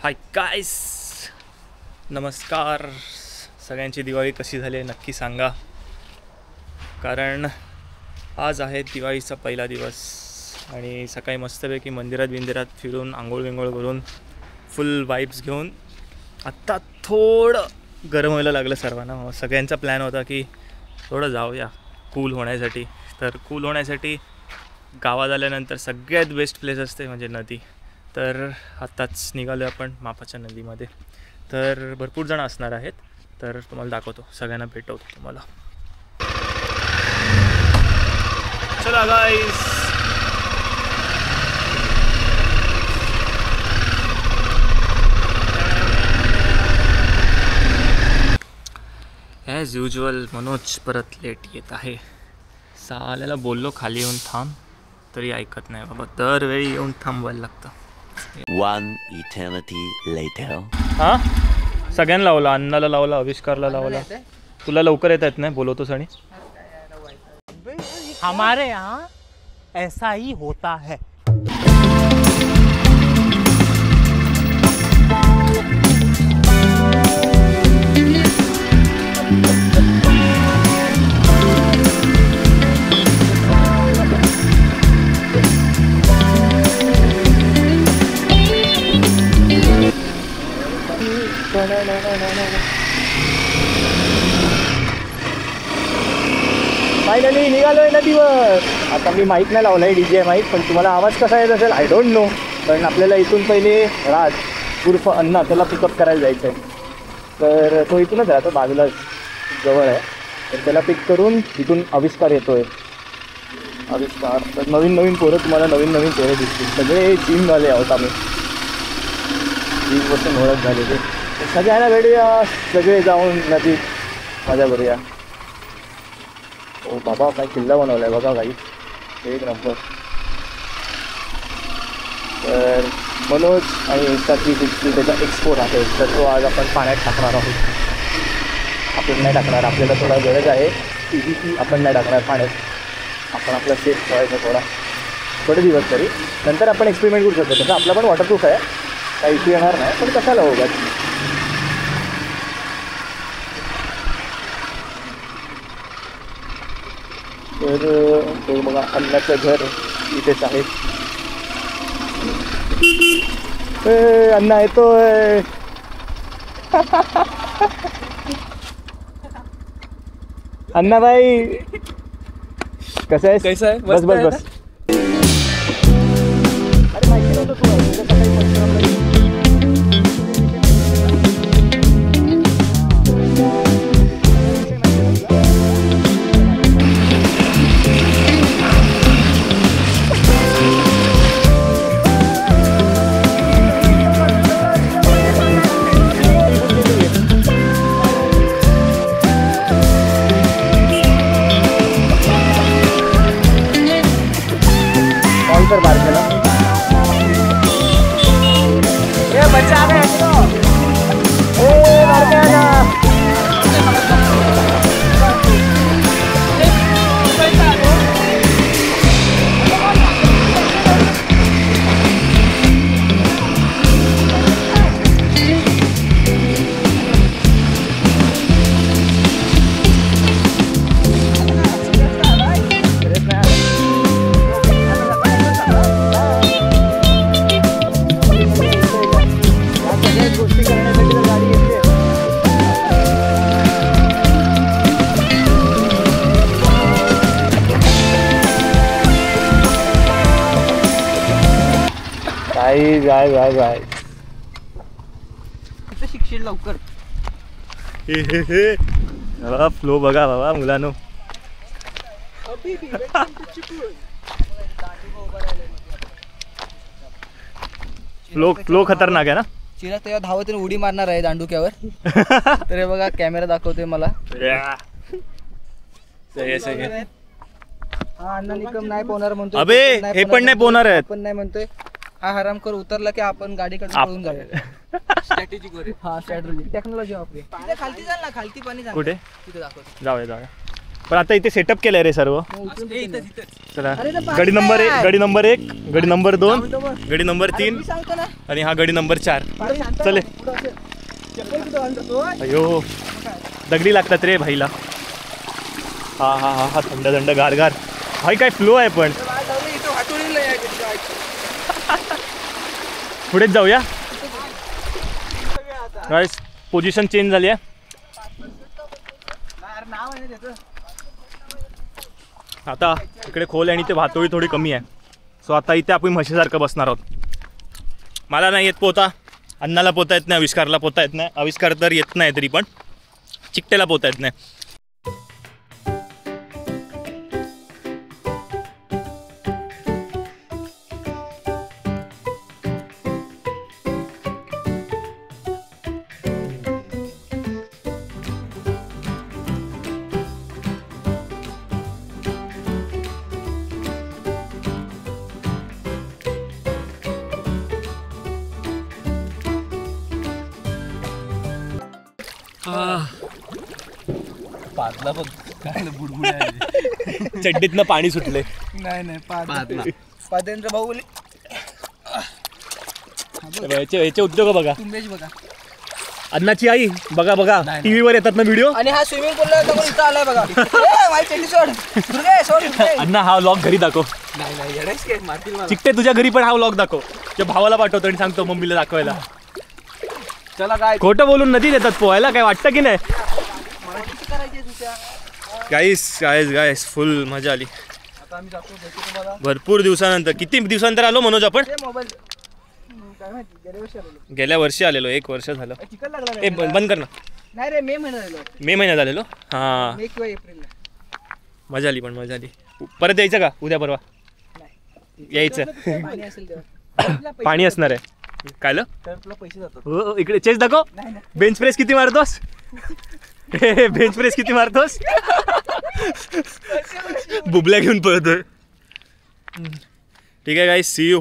Hi guys, नमस्कार. सगळ्यांची दिवाळी कशी झाली आहे नक्की सांगा, कारण आज आहे दिवाळीचा पहिला दिवस आणि सकाळी मस्तपैकी मंदिरात फिरून आंघोळ विंघोळ करून फुल वाइब्स घेऊन आत्ता थोडं गरम व्हायला लागलं सर्वांना. सगळ्यांचा प्लॅन होता की थोडं जाऊया कूल होण्यासाठी. तर कूल होण्यासाठी गावात आल्यानंतर सगळ्यात बेस्ट प्लेस असते म्हणजे नदी. तर आत्ताच निघालो आपण मापाच्या नदीमध्ये. तर भरपूर जण असणार आहेत, तर तुम्हाला दाखवतो, सगळ्यांना भेटवतो तुम्हाला. चला गाईस, ॲज युजल मनोज परत लेट येत आहे. साल्याला बोललो खाली येऊन थांब तरी ऐकत नाही बाबा, दरवेळी येऊन थांबवायला लागतं. One eternity later. हां, सगळ्यांना लावला, अण्णाला लावला, आविष्कारला लावला. तुला लवकर येत आहेत नाही बोलवतोस आणि हमारे यहाँ ऐसा ही होता है. फायनली निघालोय नदीवर. आता मी माईक नाही लावलाय, DJ माईक, पण तुम्हाला आवाज कसा येत असेल आय डोंट नो. कारण आपल्याला इथून पहिले राज उर्फ अण्णा त्याला पिकअप करायला जायचं आहे. तर तो इथूनच राहतो, बाजूला जवळ आहे. तर त्याला पिक करून इथून आविष्कार येतोय. आविष्कार तर नवीन पोरं, तुम्हाला नवीन पोरं दिसतील. सगळे जिम झाले आहोत आम्ही, 20 वर्ष ओळख झालेली. सगळ्यांना भेटूया, सगळे जाऊन नदीत मजा करूया. ओ बाबा, काय किल्ला बनवला आहे बघा काही, एक नंबर. तर मनोज आणि Insta360 त्याचा एक्सपोर्ट आहे, तर तो आज आपण पाण्यात टाकणार आहोत. आपण नाही टाकणार, आपल्याला थोडा गरज आहे. PVC आपण नाही टाकणार पाण्यात, आपण आपला सेफ ठेवायचा थोडे दिवस तरी. नंतर आपण एक्सपेरिमेंट करू शकतो. तसं आपला पण वॉटरप्रूफ आहे, काही इश्यू येणार नाही, पण कशाला होगा. तर बघा, अण्णाचं घर इथेच आहे. अण्णा येतोय. अण्णा भाई कसं आहे? कैसा है? बस बस बस. अरे माहिती नव्हतं तुला सकाळी. कर बार केला ये बच्चा आ गया. ए बार केला जाय शिक्षण लवकर. बाबा फ्लो बघा बाबा मुलांनो. फ्लो खतरनाक आहे ना. चिरा तेव्हा धावत उडी मारणार आहे दांडुक्यावर. तर हे बघा, कॅमेरा दाखवतोय मला. हा, अण्णा निकम नाही पोहणार म्हणतोय. अबे हे पण नाही पोहणार आहेत. पण नाही म्हणतोय. हा हरामखोर उतरला की आपण गाडीकडे पळून जाऊया. स्ट्रॅटेजी करू. हा, स्ट्रॅटेजी टेक्नॉलॉजी वापरूया. खालती चाल ना, खालती पाणी. कुठे? तिथे दाखवतो. जाऊया. पण आता इथे सेटअप केलंय रे सर्व. चला गडी नंबर 1, गडी नंबर 1, गडी नंबर 2, गडी नंबर 3 आणि हा गडी नंबर 4. चले. अयो दगडी लागतात रे भाईला. हा हा हा हा थंड थंड गार गार भाई काय फ्लो आहे. पण पुढेच जाऊया गाइस. पोझिशन चेंज झाली आहे. आता इकडे खोल आणि ते भातोळी थोडी कमी आहे. सो आता इथे आपण म्हशीसारखं बसणार आहोत. मला नाही येत पोहता, अण्णाला पोहता येत नाही, आविष्कारला पोहता येत नाही. आविष्कार तर येत नाही तरी पण चिकटेला पोहता येत नाही. चड्डीतनं पाणी सुटले. नाही पादेंद्र भाऊ बोले याचे उद्योग बघा. तुम्हीच बघा. अन्नाची आई बघा बघा टीव्ही वर येतात ना व्हिडिओ. आणि हा स्विमिंग पूलला इथं आलाय बघा. माझी चड्डी सोड. दुर्गे सोड. अण्णा हा व्लॉग घरी दाखव. नाही येडायच काय मारतील मला. चिकटे तुझ्या घरी पण हा व्लॉग दाखव. त्या भावाला पाठवतो आणि सांगतो मम्मीला दाखवायला. चला काय खोटं बोलून नदी देतात पोहायला. काय वाटतं की नाही गाईस फुल मजा आली. आता आम्ही जातो भरपूर दिवसानंतर. किती दिवसानंतर आलो मनोज आपण? मोबाईल काय माहिती गेल्या वर्षी आलेलो. गेल्या वर्षी आलेलो. 1 वर्ष झालं. चिकन लागला ए बंद कर ना. नाही रे मे महिन्यात आलेलो. मे महिन्यात आलेलो. हा मे किंवा एप्रिलला. मजा आली. पण मजा आली. परत यायचं का उद्या परवा? यायचं. पाणी असेल तेव्हा. पाणी असणार आहे. कायलं तर तुला पैसे जातात. हो इकडे चेस दाखव. नाही ना. बेंच प्रेस किती मारतोस? बेंच प्रेस किती मारतोस? बुबल्या घेऊन पळतोय. ठीक आहे गाईस, सी यू.